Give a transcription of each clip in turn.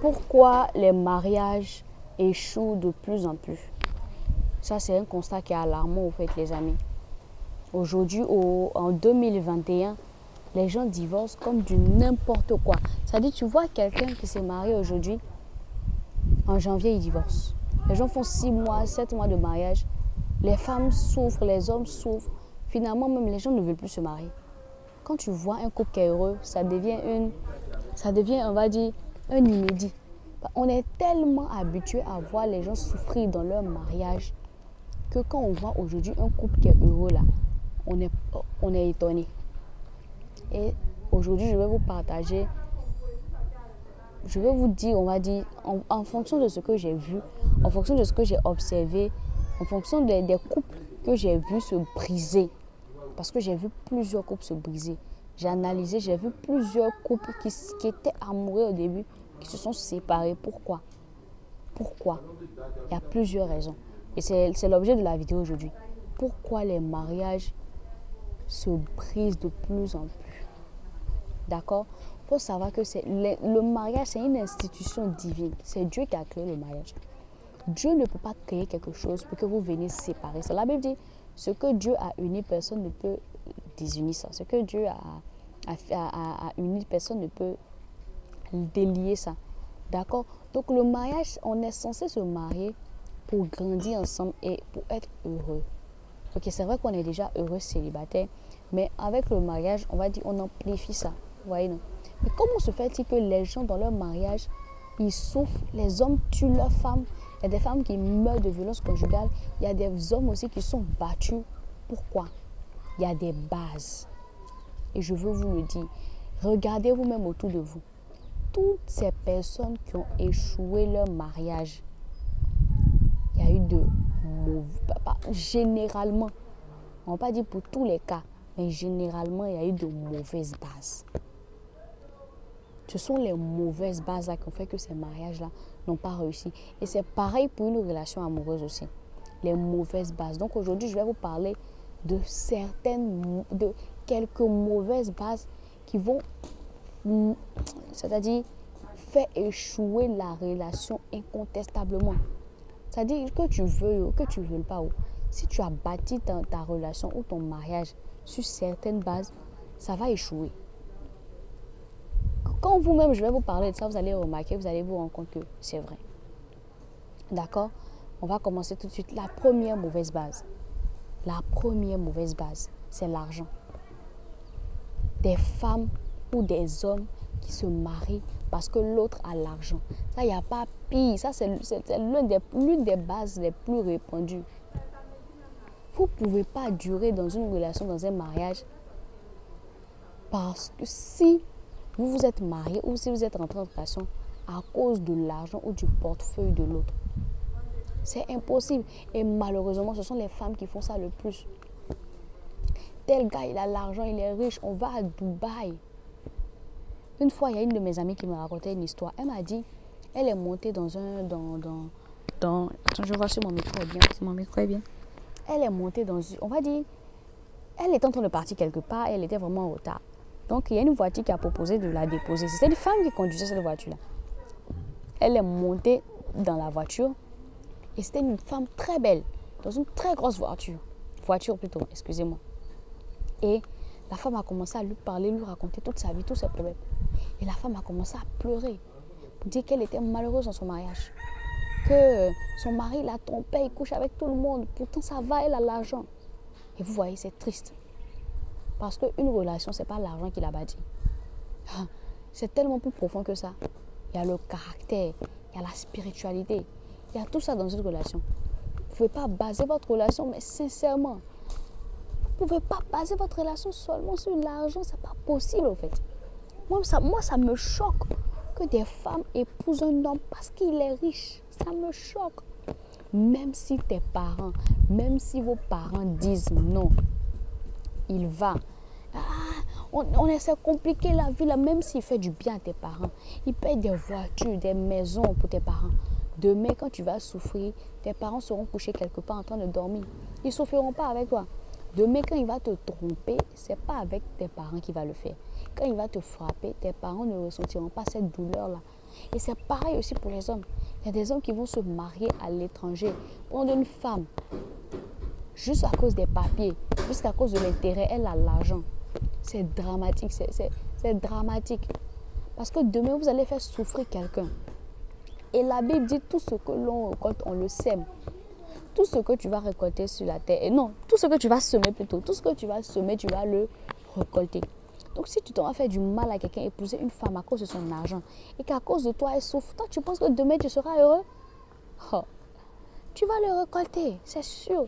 Pourquoi les mariages échouent de plus en plus? Ça, c'est un constat qui est alarmant, au fait, les amis. Aujourd'hui, en 2021, les gens divorcent comme du n'importe quoi. C'est-à-dire, tu vois quelqu'un qui s'est marié aujourd'hui, en janvier, il divorce. Les gens font 6 mois, 7 mois de mariage. Les femmes souffrent, les hommes souffrent. Finalement, même les gens ne veulent plus se marier. Quand tu vois un couple qui est heureux, ça devient, on va dire, un inédit. On est tellement habitué à voir les gens souffrir dans leur mariage que quand on voit aujourd'hui un couple qui est heureux là, on est étonné. Et aujourd'hui, je vais vous partager, je vais vous dire, on va dire, en fonction de ce que j'ai vu, en fonction de ce que j'ai observé, en fonction des couples que j'ai vus se briser. Parce que j'ai vu plusieurs couples se briser. J'ai analysé, j'ai vu plusieurs couples qui étaient amoureux au début, qui se sont séparés. Pourquoi? Il y a plusieurs raisons. Et c'est l'objet de la vidéo aujourd'hui. Pourquoi les mariages se brisent de plus en plus? D'accord? Il faut savoir que le mariage, c'est une institution divine. C'est Dieu qui a créé le mariage. Dieu ne peut pas créer quelque chose pour que vous veniez séparer. C'est la Bible dit, ce que Dieu a uni, personne ne peut désunir ça. Ce que Dieu a uni, personne ne peut délier ça. D'accord? Donc le mariage, on est censé se marier pour grandir ensemble et pour être heureux. Ok, c'est vrai qu'on est déjà heureux célibataire, mais avec le mariage, on va dire, on amplifie ça. Vous voyez, non? Mais comment se fait-il que les gens dans leur mariage, ils souffrent, les hommes tuent leurs femmes, il y a des femmes qui meurent de violence conjugale, il y a des hommes aussi qui sont battus. Pourquoi? Il y a des bases. Et je veux vous le dire, regardez vous-même autour de vous. Toutes ces personnes qui ont échoué leur mariage, il y a eu de mauvais... Généralement, on ne va pas dire pour tous les cas, mais généralement, il y a eu de mauvaises bases. Ce sont les mauvaises bases là qui ont fait que ces mariages-là n'ont pas réussi. Et c'est pareil pour une relation amoureuse aussi. Les mauvaises bases. Donc aujourd'hui, je vais vous parler de quelques mauvaises bases qui vont, c'est-à-dire, faire échouer la relation incontestablement. C'est-à-dire que tu veux ou que tu ne veux pas. Si tu as bâti ta relation ou ton mariage sur certaines bases, ça va échouer. Quand vous-même, je vais vous parler de ça, vous allez remarquer, vous allez vous rendre compte que c'est vrai. D'accord? On va commencer tout de suite. La première mauvaise base, c'est l'argent. Des femmes ou des hommes qui se marient parce que l'autre a l'argent. Ça, il n'y a pas pire. Ça, c'est l'une des bases les plus répandues. Vous ne pouvez pas durer dans une relation, dans un mariage, parce que si vous vous êtes marié ou si vous êtes rentré en relation à cause de l'argent ou du portefeuille de l'autre. C'est impossible. Et malheureusement, ce sont les femmes qui font ça le plus. Tel gars, il a l'argent, il est riche, on va à Dubaï. Une fois, il y a une de mes amies qui me racontait une histoire. Elle m'a dit, elle est montée dans attends, je vois si mon micro est bien. Si mon micro est bien. Elle est montée dans on va dire, elle était en train de partir quelque part, elle était vraiment en retard. Donc, il y a une voiture qui a proposé de la déposer. C'était une femme qui conduisait cette voiture-là. Elle est montée dans la voiture et c'était une femme très belle, dans une très grosse voiture. Voiture plutôt, excusez-moi. Et la femme a commencé à lui parler, lui raconter toute sa vie, tous ses problèmes. Et la femme a commencé à pleurer pour dire qu'elle était malheureuse dans son mariage. Que son mari la trompait, il couche avec tout le monde. Pourtant, ça va, elle a l'argent. Et vous voyez, c'est triste. Parce qu'une relation, ce n'est pas l'argent qui la bâtit. C'est tellement plus profond que ça. Il y a le caractère, il y a la spiritualité. Il y a tout ça dans une relation. Vous ne pouvez pas baser votre relation, mais sincèrement. Vous ne pouvez pas baser votre relation seulement sur l'argent. Ce n'est pas possible, en fait. Moi, ça me choque que des femmes épousent un homme parce qu'il est riche. Ça me choque. Même si tes parents, même si vos parents disent non, il va. On essaie de compliquer la vie là, même s'il fait du bien à tes parents. Il paye des voitures, des maisons pour tes parents. Demain, quand tu vas souffrir, tes parents seront couchés quelque part en train de dormir. Ils ne souffriront pas avec toi. Demain, quand il va te tromper, ce n'est pas avec tes parents qu'il va le faire. Quand il va te frapper, tes parents ne ressentiront pas cette douleur-là. Et c'est pareil aussi pour les hommes. Il y a des hommes qui vont se marier à l'étranger, prendre une femme, juste à cause des papiers, juste à cause de l'intérêt, elle a l'argent. C'est dramatique, c'est dramatique. Parce que demain, vous allez faire souffrir quelqu'un. Et la Bible dit tout ce que l'on récolte, on le sème. Tout ce que tu vas récolter sur la terre, et non, tout ce que tu vas semer plutôt, tout ce que tu vas semer, tu vas le récolter. Donc si tu t'en vas faire du mal à quelqu'un, épouser une femme à cause de son argent, et qu'à cause de toi, elle souffre, toi tu penses que demain tu seras heureux? Oh, tu vas le récolter, c'est sûr.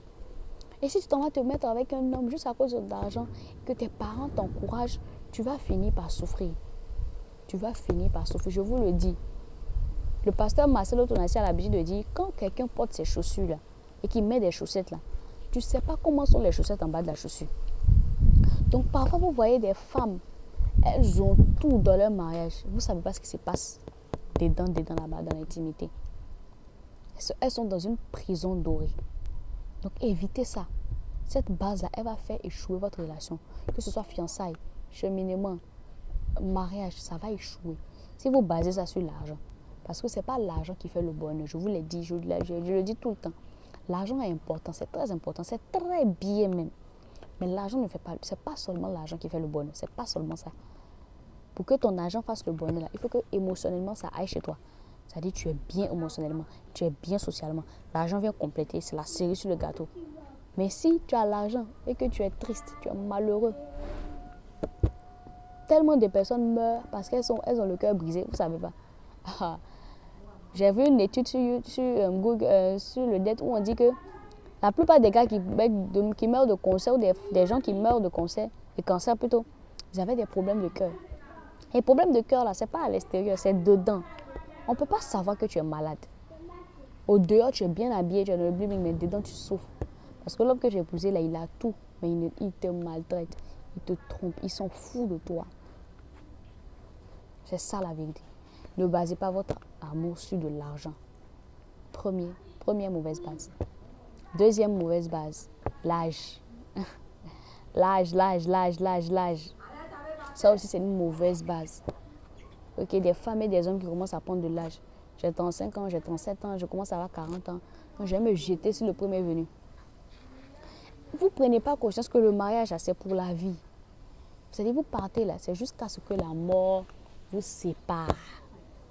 Et si tu t'en vas te mettre avec un homme juste à cause de l'argent, que tes parents t'encouragent, tu vas finir par souffrir. Tu vas finir par souffrir, je vous le dis. Le pasteur Marcelo Tonassi a l'habitude de dire, quand quelqu'un porte ses chaussures là, et qu'il met des chaussettes là, tu ne sais pas comment sont les chaussettes en bas de la chaussure. Donc parfois vous voyez des femmes, elles ont tout dans leur mariage. Vous ne savez pas ce qui se passe dedans là-bas, dans l'intimité. Elles sont dans une prison dorée. Donc évitez ça. Cette base-là, elle va faire échouer votre relation. Que ce soit fiançailles, cheminement, mariage, ça va échouer. Si vous basez ça sur l'argent. Parce que ce n'est pas l'argent qui fait le bonheur. Je vous l'ai dit, je le dis tout le temps. L'argent est important, c'est très important, c'est très bien même. Mais l'argent ne fait pas, c'est pas seulement l'argent qui fait le bonheur, c'est pas seulement ça. Pour que ton argent fasse le bonheur, là, il faut que émotionnellement ça aille chez toi. C'est-à-dire tu es bien émotionnellement, tu es bien socialement. L'argent vient compléter, c'est la cerise sur le gâteau. Mais si tu as l'argent et que tu es triste, tu es malheureux, tellement de personnes meurent parce qu'elles ont le cœur brisé, vous ne savez pas. J'ai vu une étude sur Google, sur le net où on dit que la plupart des gars qui meurent de cancer, ou des gens qui meurent de cancer plutôt, ils avaient des problèmes de cœur. Et les problèmes de cœur, là, ce n'est pas à l'extérieur, c'est dedans. On ne peut pas savoir que tu es malade. Au dehors, tu es bien habillé, tu es dans le bling, mais dedans, tu souffres. Parce que l'homme que j'ai épousé, là, il a tout, mais il te maltraite, il te trompe, il s'en fout de toi. C'est ça la vérité. Ne basez pas votre amour sur de l'argent. Première mauvaise base. Deuxième mauvaise base, l'âge. L'âge. Ça aussi, c'est une mauvaise base. Ok, des femmes et des hommes qui commencent à prendre de l'âge. J'ai 35 ans, j'ai 37 ans, je commence à avoir 40 ans. Donc, je vais me jeter sur le premier venu. Vous ne prenez pas conscience que le mariage, c'est pour la vie. C'est-à-dire, vous partez là, c'est jusqu'à ce que la mort vous sépare.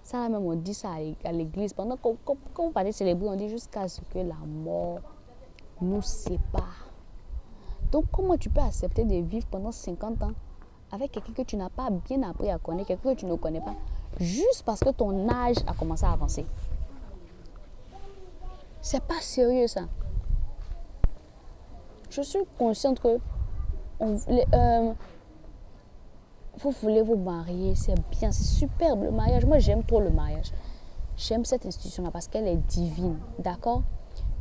Ça, là même, on dit ça à l'église. Pendant quand vous partez célébrer, on dit jusqu'à ce que la mort nous sépare. Donc, comment tu peux accepter de vivre pendant 50 ans avec quelqu'un que tu n'as pas bien appris à connaître, quelqu'un que tu ne connais pas, juste parce que ton âge a commencé à avancer? C'est pas sérieux, ça. Je suis consciente que vous voulez vous marier, c'est bien, c'est superbe le mariage. Moi, j'aime trop le mariage. J'aime cette institution-là parce qu'elle est divine, d'accord?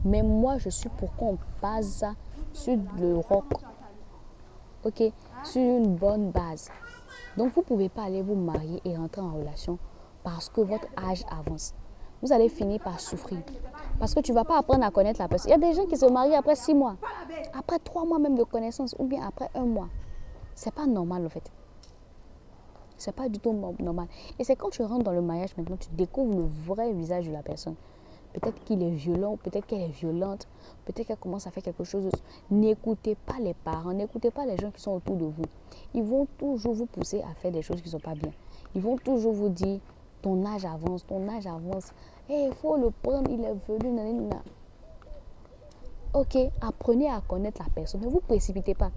Mais moi, je suis pour qu'on base ça sur le roc, ok? Sur une bonne base. Donc, vous ne pouvez pas aller vous marier et rentrer en relation parce que votre âge avance. Vous allez finir par souffrir. Parce que tu ne vas pas apprendre à connaître la personne. Il y a des gens qui se marient après 6 mois, après 3 mois même de connaissance, ou bien après 1 mois. Ce n'est pas normal, en fait. Ce n'est pas du tout normal. Et c'est quand tu rentres dans le mariage maintenant, tu découvres le vrai visage de la personne. Peut-être qu'il est violent, peut-être qu'elle est violente, peut-être qu'elle commence à faire quelque chose. N'écoutez pas les parents, n'écoutez pas les gens qui sont autour de vous. Ils vont toujours vous pousser à faire des choses qui ne sont pas bien. Ils vont toujours vous dire, ton âge avance, ton âge avance. Il faut le prendre, il est venu, nanana. Ok, apprenez à connaître la personne, ne vous précipitez pas.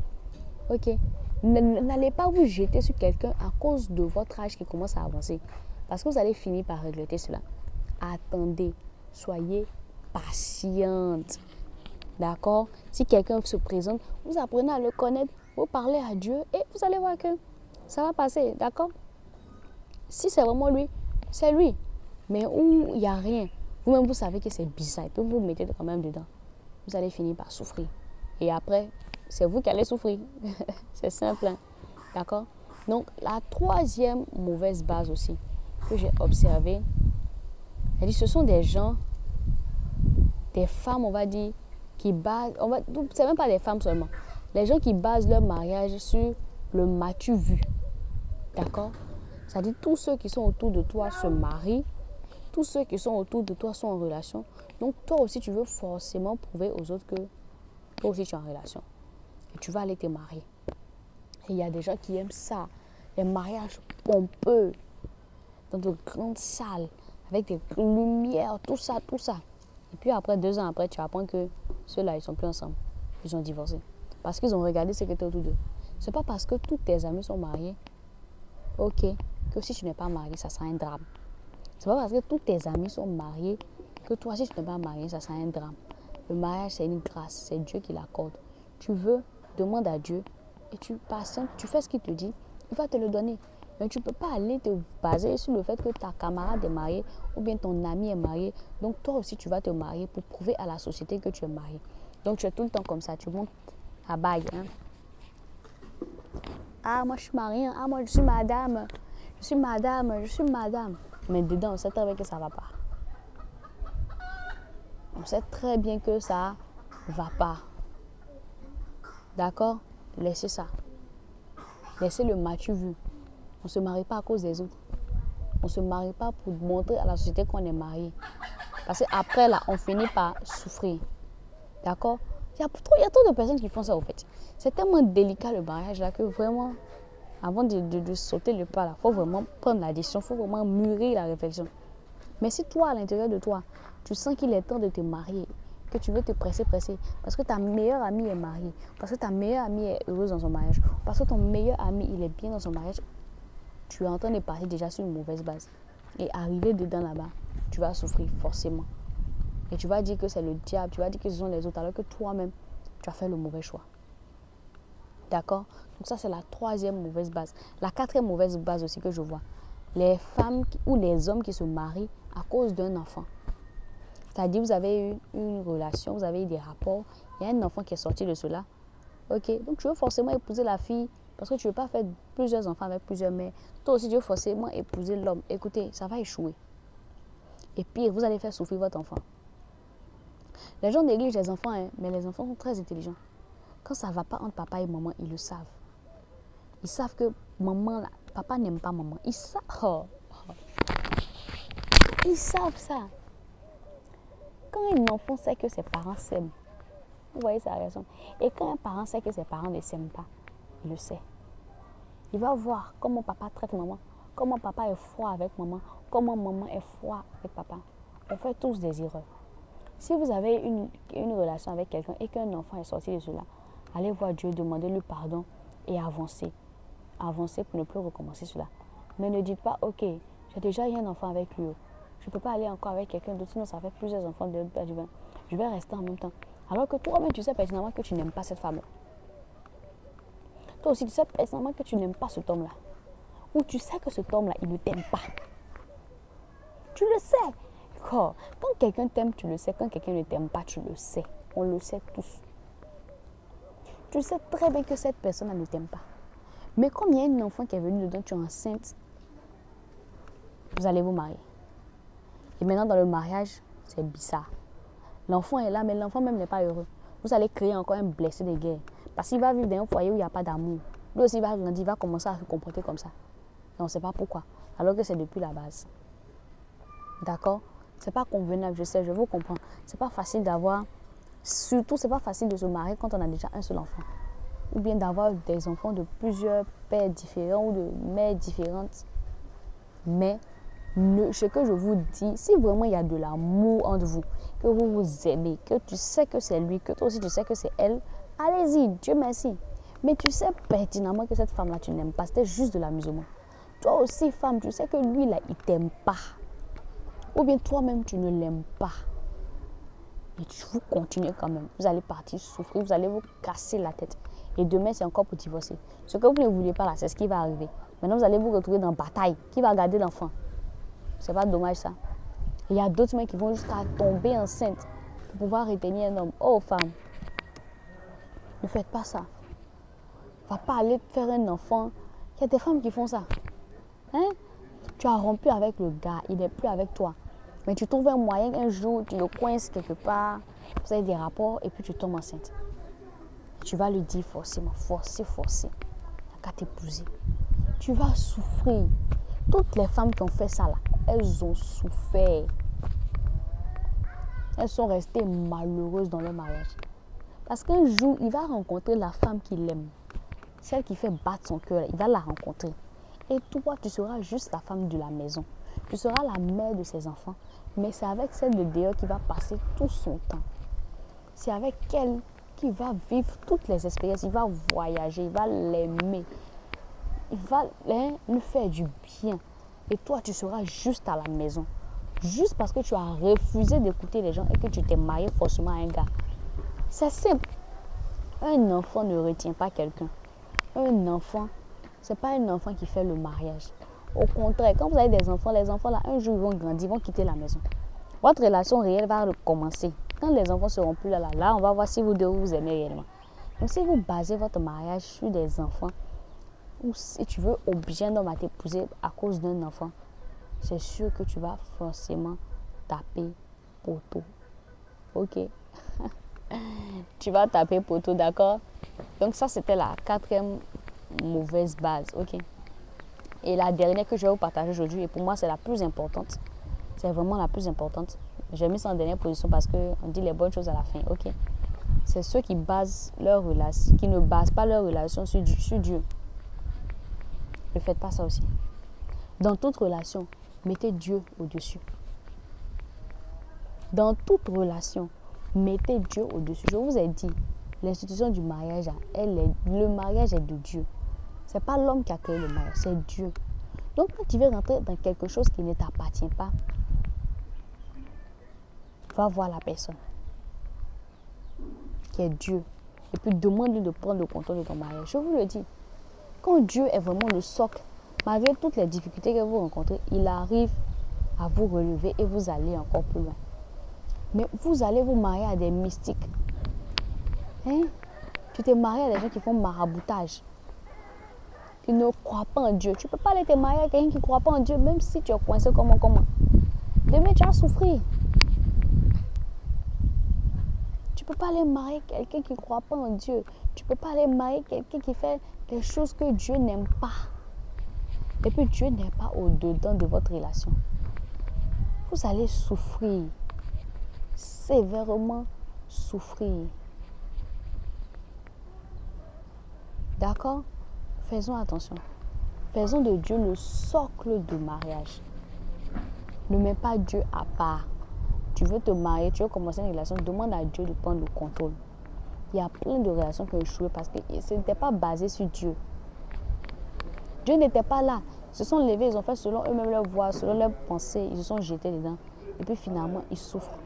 Ok, n'allez pas vous jeter sur quelqu'un à cause de votre âge qui commence à avancer. Parce que vous allez finir par regretter cela. Attendez, soyez patiente. D'accord? Si quelqu'un se présente, vous apprenez à le connaître, vous parlez à Dieu et vous allez voir que ça va passer. D'accord? Si c'est vraiment lui, c'est lui. Mais où il n'y a rien, vous-même vous savez que c'est bizarre, et puis vous vous mettez quand même dedans. Vous allez finir par souffrir. Et après, c'est vous qui allez souffrir. C'est simple. Hein? D'accord? Donc, la troisième mauvaise base aussi que j'ai observée, elle dit, ce sont des gens, des femmes, on va dire, qui basent, c'est même pas des femmes seulement, les gens qui basent leur mariage sur le m'as-tu vu. D'accord? C'est-à-dire tous ceux qui sont autour de toi se marient, tous ceux qui sont autour de toi sont en relation. Donc toi aussi, tu veux forcément prouver aux autres que toi aussi tu es en relation. Et tu vas aller te marier. Et il y a des gens qui aiment ça. Les mariages pompeux, dans de grandes salles, avec des lumières, tout ça, tout ça. Et puis après, 2 ans après, tu apprends que ceux-là, ils ne sont plus ensemble. Ils ont divorcé. Parce qu'ils ont regardé ce qui était autour d'eux. Ce n'est pas parce que tous tes amis sont mariés, ok, que si tu n'es pas marié, ça sera un drame. Ce n'est pas parce que tous tes amis sont mariés que toi, si tu n'es pas marié, ça sera un drame. Le mariage, c'est une grâce. C'est Dieu qui l'accorde. Tu veux, demande à Dieu et tu patientes, tu fais ce qu'il te dit, il va te le donner. Mais tu ne peux pas aller te baser sur le fait que ta camarade est mariée ou bien ton ami est marié. Donc toi aussi, tu vas te marier pour prouver à la société que tu es marié. Donc tu es tout le temps comme ça, tu montes la bague. Hein. Ah, moi je suis mariée, ah, moi je suis madame, je suis madame, je suis madame. Mais dedans, on sait très bien que ça ne va pas. On sait très bien que ça ne va pas. D'accord? Laissez ça. Laissez le matu vu. On ne se marie pas à cause des autres. On ne se marie pas pour montrer à la société qu'on est marié. Parce qu'après, là, on finit par souffrir. D'accord? Il y a trop de personnes qui font ça, au fait. C'est tellement délicat, le mariage, là, que vraiment, avant de sauter le pas, là, il faut vraiment prendre la décision, il faut vraiment mûrir la réflexion. Mais si toi, à l'intérieur de toi, tu sens qu'il est temps de te marier, que tu veux te presser, parce que ta meilleure amie est mariée, parce que ta meilleure amie est heureuse dans son mariage, parce que ton meilleur ami, il est bien dans son mariage, tu es en train de partir déjà sur une mauvaise base. Et arriver dedans là-bas, tu vas souffrir forcément. Et tu vas dire que c'est le diable, tu vas dire que ce sont les autres, alors que toi-même, tu as fait le mauvais choix. D'accord? Donc ça, c'est la 3e mauvaise base. La 4e mauvaise base aussi que je vois. Les femmes ou les hommes qui se marient à cause d'un enfant. C'est-à-dire, vous avez eu une relation, vous avez eu des rapports, il y a un enfant qui est sorti de cela. Ok, donc tu veux forcément épouser la fille parce que tu ne veux pas faire plusieurs enfants avec plusieurs mères. Toi aussi, tu veux forcément épouser l'homme. Écoutez, ça va échouer. Et pire, vous allez faire souffrir votre enfant. Les gens négligent les enfants, hein, mais les enfants sont très intelligents. Quand ça ne va pas entre papa et maman, ils le savent. Ils savent que maman, là, papa n'aime pas maman. Ils savent. Ils savent ça. Quand un enfant sait que ses parents s'aiment, vous voyez sa réaction. Et quand un parent sait que ses parents ne s'aiment pas, il le sait. Il va voir comment papa traite maman, comment papa est froid avec maman, comment maman est froid avec papa. On fait tous des erreurs. Si vous avez une relation avec quelqu'un et qu'un enfant est sorti de cela, allez voir Dieu, demandez-lui pardon et avancez. Avancez pour ne plus recommencer cela. Mais ne dites pas, ok, j'ai déjà eu un enfant avec lui. Je ne peux pas aller encore avec quelqu'un d'autre, sinon ça fait plusieurs enfants de perdre du vin. Je vais rester en même temps. Alors que toi-même, tu sais pertinemment que tu n'aimes pas cette femme-là. Toi aussi, tu sais pertinemment que tu n'aimes pas cet homme-là. Ou tu sais que cet homme-là, il ne t'aime pas. Tu le sais. Quand quelqu'un t'aime, tu le sais. Quand quelqu'un ne t'aime pas, tu le sais. On le sait tous. Tu sais très bien que cette personne ne t'aime pas. Mais comme il y a un enfant qui est venu dedans, tu es enceinte, vous allez vous marier. Et maintenant, dans le mariage, c'est bizarre. L'enfant est là, mais l'enfant même n'est pas heureux. Vous allez créer encore un blessé de guerre. Parce qu'il va vivre dans un foyer où il n'y a pas d'amour. Lui aussi, il va grandir, il va commencer à se comporter comme ça. Et on ne sait pas pourquoi. Alors que c'est depuis la base. D'accord? C'est pas convenable, je sais, je vous comprends. C'est pas facile d'avoir... Surtout, c'est pas facile de se marier quand on a déjà un seul enfant. Ou bien d'avoir des enfants de plusieurs pères différents ou de mères différentes. Mais ce que je vous dis, si vraiment il y a de l'amour entre vous, que vous vous aimez, que tu sais que c'est lui, que toi aussi tu sais que c'est elle, allez-y, Dieu merci. Mais tu sais pertinemment que cette femme-là, tu n'aimes pas, c'était juste de l'amusement. Toi aussi, femme, tu sais que lui, là, il t'aime pas. Ou bien toi-même, tu ne l'aimes pas. Mais vous continuez quand même. Vous allez partir souffrir, vous allez vous casser la tête. Et demain, c'est encore pour divorcer. Ce que vous ne vouliez pas là, c'est ce qui va arriver. Maintenant, vous allez vous retrouver dans la bataille. Qui va garder l'enfant? C'est pas dommage ça. Il y a d'autres mecs qui vont jusqu'à tomber enceinte pour pouvoir retenir un homme. Oh, femme, ne faites pas ça. Va pas aller faire un enfant. Il y a des femmes qui font ça. Hein? Tu as rompu avec le gars, il n'est plus avec toi. Mais tu trouves un moyen, un jour, tu le coinces quelque part, vous avez des rapports et puis tu tombes enceinte. Tu vas lui dire forcément, forcer. Il n'y a qu'à t'épouser. Tu vas souffrir. Toutes les femmes qui ont fait ça là, elles ont souffert. Elles sont restées malheureuses dans leur mariage. Parce qu'un jour, il va rencontrer la femme qu'il aime. Celle qui fait battre son cœur, il va la rencontrer. Et toi, tu seras juste la femme de la maison. Tu seras la mère de ses enfants. Mais c'est avec celle de dehors qu'il va passer tout son temps. C'est avec elle qu'il va vivre toutes les expériences. Il va voyager, il va l'aimer. Il va lui faire du bien. Et toi, tu seras juste à la maison. Juste parce que tu as refusé d'écouter les gens et que tu t'es marié forcément à un gars. C'est simple. Un enfant ne retient pas quelqu'un. Un enfant, ce n'est pas un enfant qui fait le mariage. Au contraire, quand vous avez des enfants, les enfants là, un jour ils vont grandir, ils vont quitter la maison. Votre relation réelle va recommencer. Quand les enfants seront plus là, on va voir si vous deux vous aimez réellement. Donc si vous basez votre mariage sur des enfants, ou si tu veux obliger un homme à t'épouser à cause d'un enfant, c'est sûr que tu vas forcément taper poteau. Ok. Tu vas taper poteau, d'accord? Donc ça, c'était la 4e mauvaise base, ok? Et la dernière que je vais vous partager aujourd'hui, et pour moi, c'est la plus importante. C'est vraiment la plus importante. J'ai mis ça en dernière position parce qu'on dit les bonnes choses à la fin, ok? C'est ceux qui basent leur relation, qui ne basent pas leur relation sur Dieu. Ne faites pas ça aussi. Dans toute relation, mettez Dieu au-dessus. Dans toute relation, mettez Dieu au-dessus. Je vous ai dit, l'institution du mariage, le mariage est de Dieu. Ce n'est pas l'homme qui a créé le mariage, c'est Dieu. Donc, quand tu veux rentrer dans quelque chose qui ne t'appartient pas, va voir la personne qui est Dieu. Et puis, demande-lui de prendre le contrôle de ton mariage. Je vous le dis, quand Dieu est vraiment le socle, malgré toutes les difficultés que vous rencontrez, il arrive à vous relever et vous allez encore plus loin. Mais vous allez vous marier à des mystiques. Hein? Tu t'es marié à des gens qui font maraboutage. Qui ne croient pas en Dieu. Tu ne peux pas aller te marier à quelqu'un qui ne croit pas en Dieu, même si tu es coincé comment. Demain, tu vas souffrir. Tu ne peux pas aller marier quelqu'un qui ne croit pas en Dieu. Tu ne peux pas aller marier quelqu'un qui fait des choses que Dieu n'aime pas. Et puis, Dieu n'est pas au-dedans de votre relation. Vous allez souffrir. Sévèrement souffrir. D'accord? Faisons attention. Faisons de Dieu le socle de mariage. Ne mets pas Dieu à part. Tu veux te marier, tu veux commencer une relation, demande à Dieu de prendre le contrôle. Il y a plein de relations qui ont échoué parce que ce n'était pas basé sur Dieu. Dieu n'était pas là. Ils se sont levés, ils ont fait selon eux-mêmes leur voix, selon leurs pensées, ils se sont jetés dedans. Et puis finalement, ils souffrent.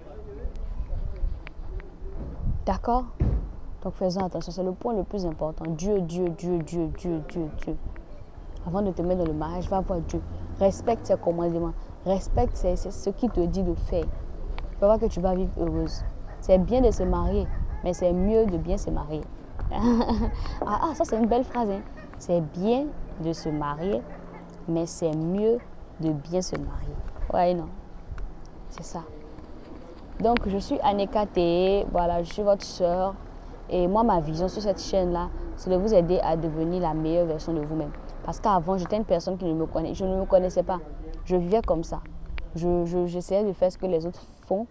D'accord? Donc faisons attention, c'est le point le plus important. Dieu. Avant de te mettre dans le mariage, va voir Dieu. Respecte ses commandements. Respecte ce qu'il te dit de faire. Tu vas voir que tu vas vivre heureuse. C'est bien de se marier, mais c'est mieux de bien se marier. Ça c'est une belle phrase. Hein? C'est bien de se marier, mais c'est mieux de bien se marier. Ouais, non. C'est ça. Donc, je suis Aneka Teye. Voilà, je suis votre soeur. Et moi, ma vision sur cette chaîne-là, c'est de vous aider à devenir la meilleure version de vous-même. Parce qu'avant, j'étais une personne qui ne me connaissait. Je ne me connaissais pas. Je vivais comme ça. J'essayais de faire ce que les autres font.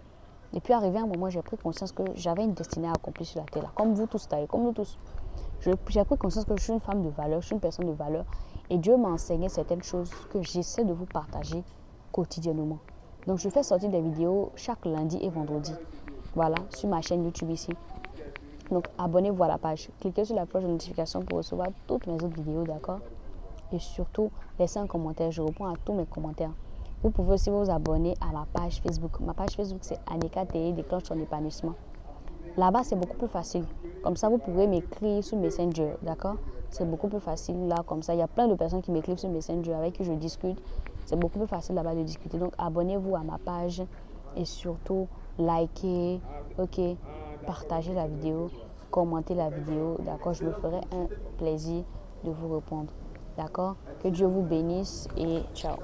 Et puis, arrivé à un moment, j'ai pris conscience que j'avais une destinée à accomplir sur la terre. Là, comme vous tous, comme nous tous. J'ai pris conscience que je suis une femme de valeur, je suis une personne de valeur. Et Dieu m'a enseigné certaines choses que j'essaie de vous partager quotidiennement. Donc, je fais sortir des vidéos chaque lundi et vendredi. Voilà, sur ma chaîne YouTube ici. Donc, abonnez-vous à la page. Cliquez sur la cloche de notification pour recevoir toutes mes autres vidéos, d'accord? Et surtout, laissez un commentaire. Je réponds à tous mes commentaires. Vous pouvez aussi vous abonner à ma page Facebook. Ma page Facebook, c'est Aneka Teye, déclenche ton épanouissement. Là-bas, c'est beaucoup plus facile. Comme ça, vous pourrez m'écrire sur Messenger, d'accord? C'est beaucoup plus facile là, comme ça. Il y a plein de personnes qui m'écrivent sur Messenger avec qui je discute. C'est beaucoup plus facile là-bas de discuter. Donc, abonnez-vous à ma page et surtout, likez, ok? Partagez la vidéo, commentez la vidéo, d'accord? Je me ferai un plaisir de vous répondre, d'accord? Que Dieu vous bénisse et ciao!